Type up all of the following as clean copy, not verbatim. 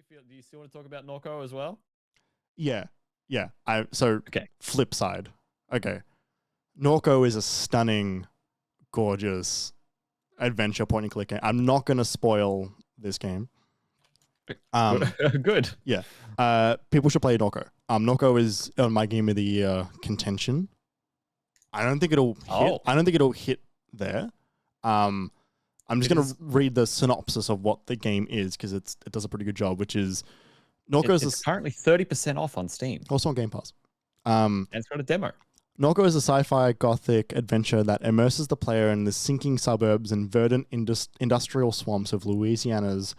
Do you still want to talk about Norco as well? Yeah. Okay. Flip side. Okay. Norco is a stunning, gorgeous adventure point and click game. I'm not going to spoil this game. Good. Yeah. People should play Norco. Norco is on my game of the year contention. I don't think it'll hit there. I'm just going to read the synopsis of what the game is because it does a pretty good job, which is It's currently 30% off on Steam. Also on Game Pass. And it's got a demo. Norco is a sci-fi gothic adventure that immerses the player in the sinking suburbs and verdant industrial swamps of Louisiana's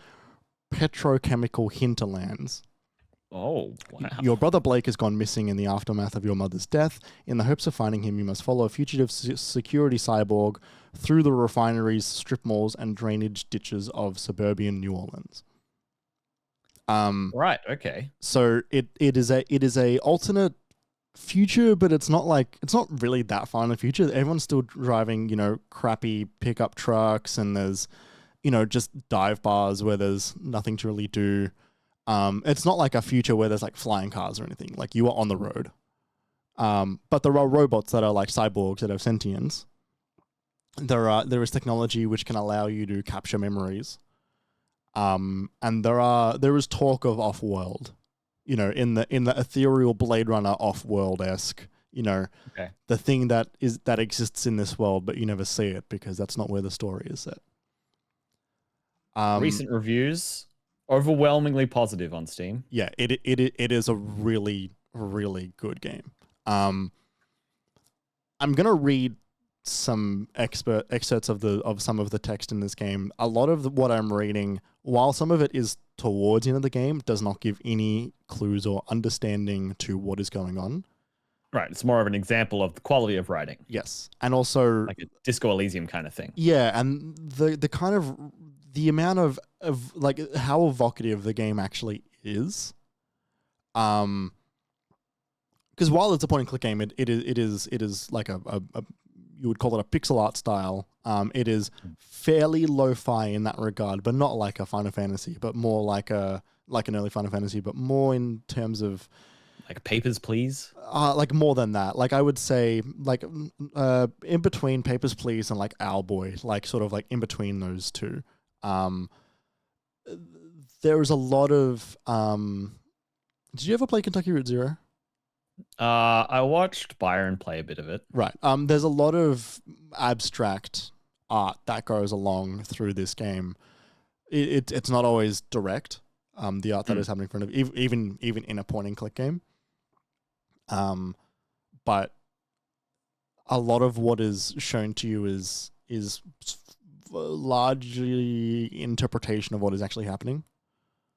petrochemical hinterlands. Oh, wow. Your brother Blake has gone missing in the aftermath of your mother's death. In the hopes of finding him, you must follow a fugitive security cyborg through the refineries, strip malls, and drainage ditches of suburban New Orleans. Right. Okay. So it is a alternate future, but it's not really that far in the future. Everyone's still driving, crappy pickup trucks, and there's, just dive bars where there's nothing to really do. It's not like a future where there's like flying cars or anything. Like you are on the road. But there are robots that are like cyborgs that have sentience. There is technology which can allow you to capture memories. And there is talk of off-world, in the ethereal Blade Runner off-world-esque, okay. The thing that exists in this world, but you never see it because that's not where the story is set. Recent reviews, overwhelmingly positive on Steam. Yeah, it is a really, really good game. I'm gonna read some excerpts of some of the text in this game. A lot of what I'm reading, while some of it is towards the end of the game, does not give any clues or understanding to what is going on. Right, it's more of an example of the quality of writing. Yes, and also like a Disco Elysium kind of thing. Yeah, and the kind of the amount of like how evocative the game actually is. Because while it's a point and click game, it is like a you would call it a pixel art style. It is fairly lo-fi in that regard, but not like a Final Fantasy, but more like an early Final Fantasy, but more in terms of like Papers, Please. Like more than that. Like I would say, like in between Papers, Please and like Owlboy, like sort of like in between those two. There is a lot of. Did you ever play Kentucky Route Zero? I watched Byron play a bit of it. Right. There's a lot of abstract art that goes along through this game. It's not always direct. The art that is happening in front of even in a point and click game. But a lot of what is shown to you is largely interpretation of what is actually happening.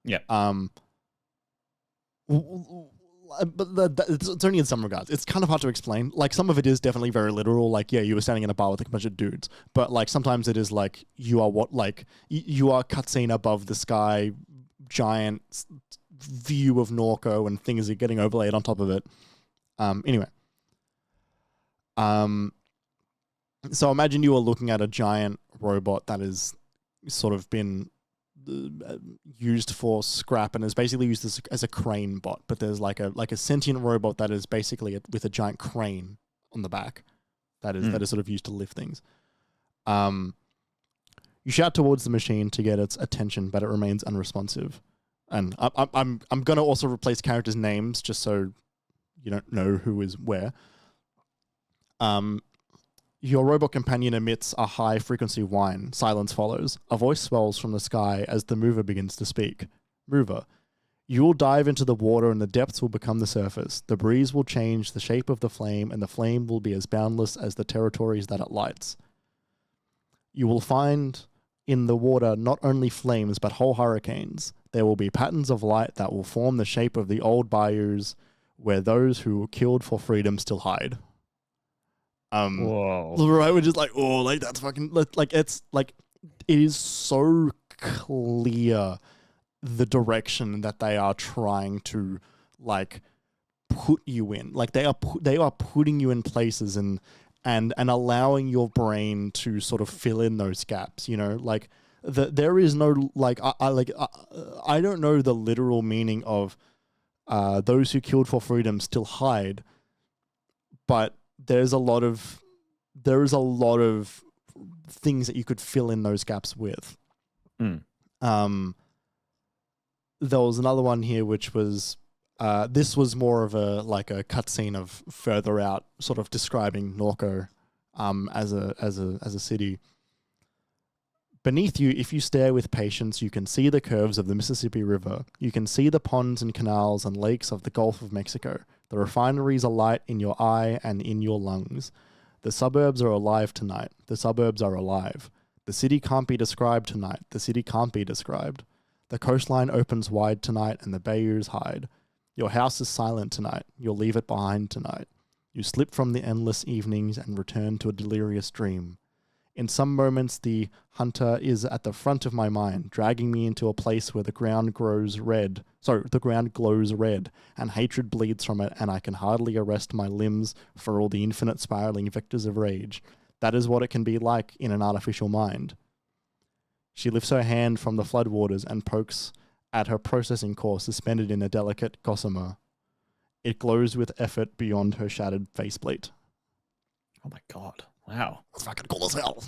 Yeah. But it's only in some regards. It's kind of hard to explain. Like some of it is definitely very literal. Like you were standing in a bar with a bunch of dudes. But like sometimes it is like you are cutscene above the sky, giant view of Norco, and things are getting overlaid on top of it. Anyway. So imagine you are looking at a giant robot that is sort of been used for scrap and is basically used as a crane bot, but there's like a sentient robot that is basically with a giant crane on the back that is sort of used to lift things. You shout towards the machine to get its attention, but it remains unresponsive. And I'm gonna also replace characters' names just so you don't know who is where. Your robot companion emits a high-frequency whine. Silence follows. A voice swells from the sky as the mover begins to speak. Mover, you will dive into the water and the depths will become the surface. The breeze will change the shape of the flame and the flame will be as boundless as the territories that it lights. You will find in the water not only flames but whole hurricanes. There will be patterns of light that will form the shape of the old bayous where those who were killed for freedom still hide. Whoa. Right, we're just like, oh, like that's fucking like it's like it is so clear the direction that they are trying to like put you in. Like they are putting you in places and allowing your brain to sort of fill in those gaps, like there is no like I don't know the literal meaning of those who killed for freedom still hide, but there is a lot of things that you could fill in those gaps with. Mm. There was another one here which was this was more of a cutscene of further out, sort of describing Norco as a city. Beneath you, if you stare with patience, you can see the curves of the Mississippi River. You can see the ponds and canals and lakes of the Gulf of Mexico. The refineries are light in your eye and in your lungs. The suburbs are alive tonight. The suburbs are alive. The city can't be described tonight. The city can't be described. The coastline opens wide tonight and the bayous hide. Your house is silent tonight. You'll leave it behind tonight. You slip from the endless evenings and return to a delirious dream. In some moments, the hunter is at the front of my mind, dragging me into a place where the ground glows red, and hatred bleeds from it, and I can hardly arrest my limbs for all the infinite spiraling vectors of rage. That is what it can be like in an artificial mind. She lifts her hand from the floodwaters and pokes at her processing core suspended in a delicate gossamer. It glows with effort beyond her shattered faceplate. Oh my god! Wow, that's fucking cool as hell.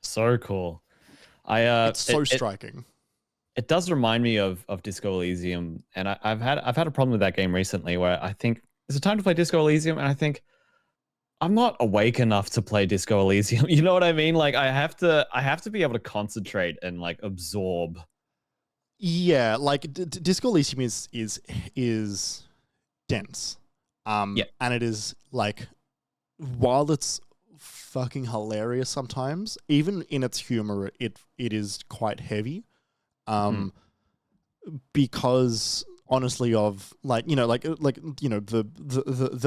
So cool. It's so striking. It does remind me of Disco Elysium, and I've had a problem with that game recently where I think it's a time to play Disco Elysium, and I think I'm not awake enough to play Disco Elysium. You know what I mean? Like I have to be able to concentrate and like absorb. Yeah, like Disco Elysium is dense. And it is like, while it's fucking hilarious sometimes, even in its humor, it is quite heavy. Because honestly, of the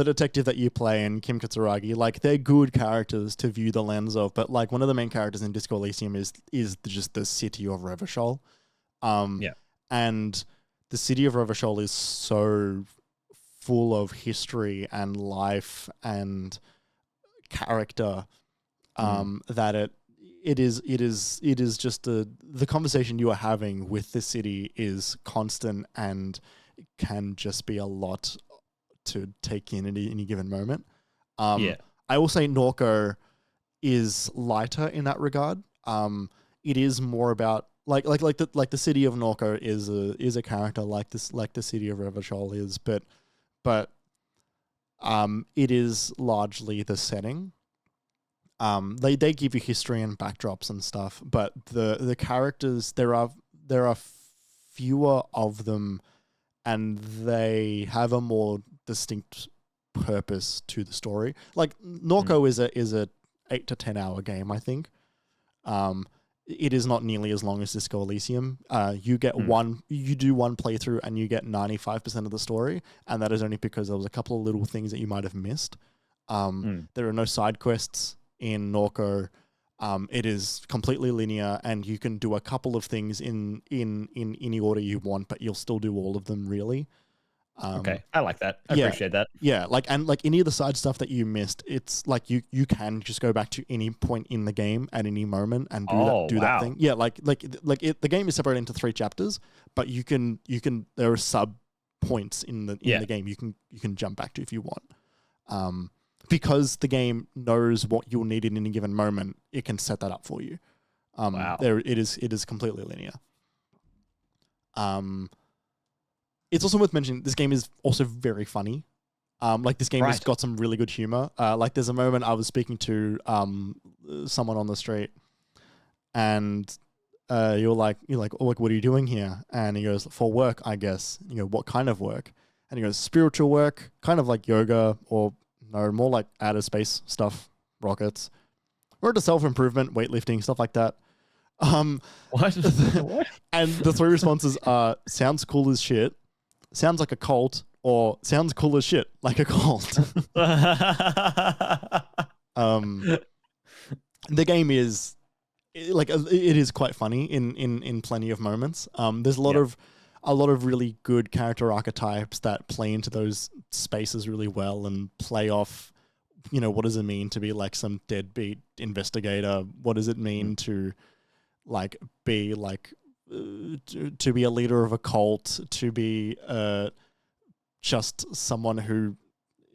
detective that you play and Kim Katsuragi, like they're good characters to view the lens of, but like one of the main characters in Disco Elysium is just the city of Revachol. And the city of Revachol is so full of history and life and character that it is just the conversation you are having with the city is constant and can just be a lot to take in at any given moment. I will say Norco is lighter in that regard. It is more about like the city of Norco is a character like the city of Revachol is, but it is largely the setting. They give you history and backdrops and stuff, but the characters, there are fewer of them, and they have a more distinct purpose to the story. Like Norco is a 8 to 10 hour game, I think. It is not nearly as long as Disco Elysium. You do one playthrough and you get 95% of the story, and that is only because there was a couple of little things that you might have missed. There are no side quests in Norco. It is completely linear, and you can do a couple of things in any order you want, but you'll still do all of them really. Okay, I like that. I appreciate that. Yeah, like any of the side stuff that you missed, it's like you can just go back to any point in the game at any moment and do that thing. Yeah, the game is separated into 3 chapters, but you can there are sub points in the game you can jump back to if you want. Because the game knows what you'll need in any given moment, it can set that up for you. It is completely linear. It's also worth mentioning this game is also very funny. Like this game has got some really good humor. Like there's a moment I was speaking to someone on the street, and you're like, oh, like, what are you doing here? And he goes, for work, I guess. And you go, what kind of work? And he goes, spiritual work, kind of like yoga, or no, more like outer space stuff, rockets. We're into self-improvement, weightlifting, stuff like that. What? And the 3 responses are, sounds cool as shit, sounds like a cult, or sounds cool as shit, like a cult. The game is it is quite funny in plenty of moments. There's a lot of really good character archetypes that play into those spaces really well and play off, what does it mean to be like some deadbeat investigator? What does it mean to like be like to be a leader of a cult, to be just someone who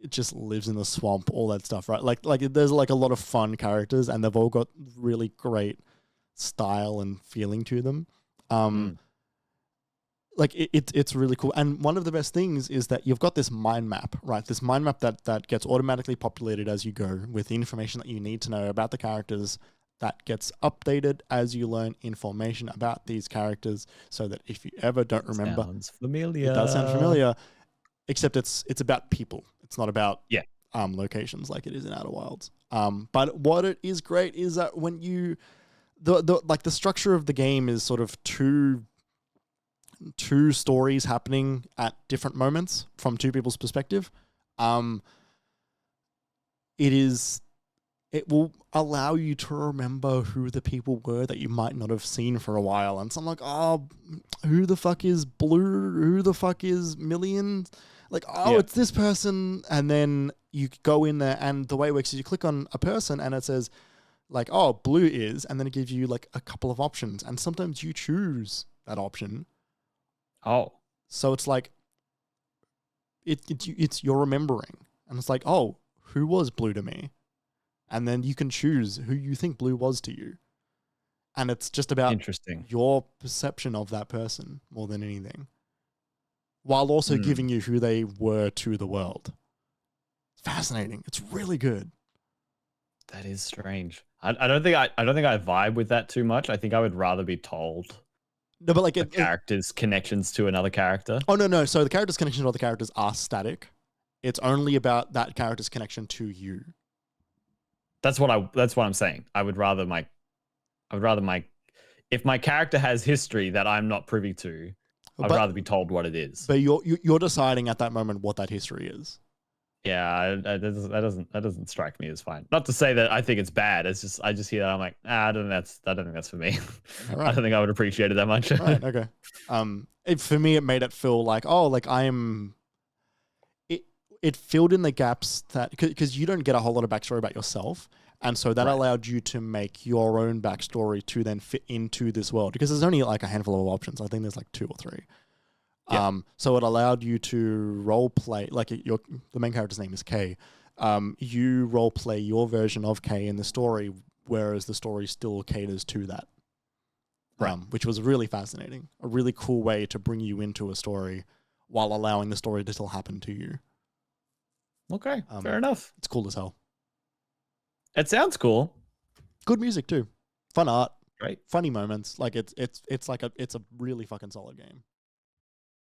just lives in the swamp, all that stuff, right? Like there's like a lot of fun characters, and they've all got really great style and feeling to them. Like it's really cool. And one of the best things is that you've got this mind map, right? This mind map that gets automatically populated as you go with the information that you need to know about the characters, that gets updated as you learn information about these characters, so that if you ever don't remember, Sounds familiar. it does sound familiar, except it's about people. It's not about locations like it is in Outer Wilds. But what it is great is that when you the structure of the game is sort of two stories happening at different moments from two people's perspective. It will allow you to remember who the people were that you might not have seen for a while. And so I'm like, oh, who the fuck is Blue? Who the fuck is Million? Like, it's this person. And then you go in there, and the way it works is you click on a person and it says like, oh, Blue is, and then it gives you like a couple of options. And sometimes you choose that option. Oh. So it's like, it's you're remembering. And it's like, oh, who was Blue to me? And then you can choose who you think Blue was to you. And it's just about your perception of that person more than anything. While also giving you who they were to the world. It's fascinating. It's really good. That is strange. I don't think I vibe with that too much. I think I would rather be told. No, but like the character's connections to another character. Oh no. So the character's connection to other characters are static. It's only about that character's connection to you. That's what I'm saying. I would rather if my character has history that I'm not privy to, I'd rather be told what it is. But you're deciding at that moment what that history is. Yeah, that doesn't strike me as fine. Not to say that I think it's bad. It's just I just hear that I'm like, I don't think that's for me. Right. I don't think I would appreciate it that much. Right, okay. For me, it made it feel like, it filled in the gaps that because you don't get a whole lot of backstory about yourself, and so that allowed you to make your own backstory to then fit into this world, because there's only like a handful of options. I think there's like 2 or 3. Yeah. So it allowed you to role play, like the main character's name is Kay. You role play your version of Kay in the story, whereas the story still caters to that. Which was really fascinating. A really cool way to bring you into a story while allowing the story to still happen to you. Okay, fair enough. It's cool as hell. It sounds cool. Good music too. Fun art. Right. Funny moments. Like it's a really fucking solid game.